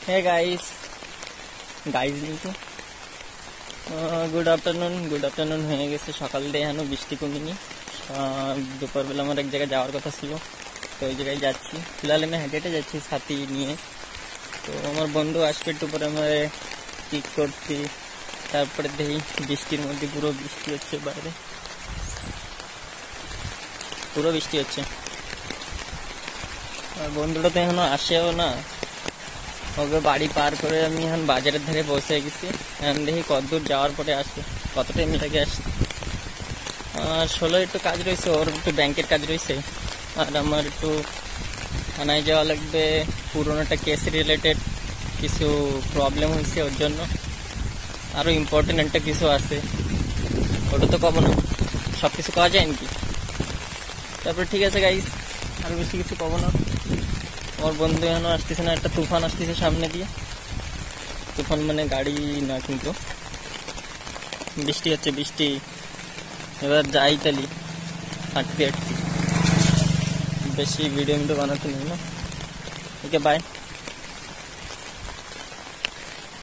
Hey guys নেই তো good afternoon হয়ে গেছে। সকাল দিয়ে এখনো বৃষ্টি কমেনি। দুপুরবেলা আমার এক জায়গায় যাওয়ার কথা ছিল, তো ওই জায়গায় যাচ্ছি। ফিলহাল আমি হেঁটে হেঁটে যাচ্ছি ছাতি নিয়ে। তো আমার বন্ধু আসবে একটু পরে, আমার পিক করছি। তারপরে দেখি বৃষ্টির মধ্যে পুরো বৃষ্টি হচ্ছে, বাইরে পুরো বৃষ্টি হচ্ছে। আর বন্ধুটা তো এখনো আসেও না। ওকে বাড়ি পার করে আমি এখন বাজারের ধারে বসে গেছি। এখন দেখি কতদূর যাওয়ার পরে আসে, কত টাইম লাগে আসে। আর 16 একটু কাজ রয়েছে, ওর একটু ব্যাংকের কাজ রয়েছে। আর আমার একটু থানায় যাওয়া লাগবে, পুরোনো একটা কেস রিলেটেড কিছু প্রবলেম হয়েছে ওর জন্য। আরও ইম্পর্টেন্ট একটা কিছু আছে, ওটা তো কব না, সব কিছু পাওয়া যায় নাকি। তারপরে ঠিক আছে গাইস, আরও বেশি কিছু পাবো না। আমার বন্ধু এখনো আসতেছে না, একটা তুফান আসতেছে সামনে দিয়ে। তুফান মানে গাড়ি না, কিন্তু বৃষ্টি হচ্ছে, বৃষ্টি। এবার যাই তালি হাঁটতে হাঁটতে, বেশি ভিডিও বানাতে নেই না। Okay bye.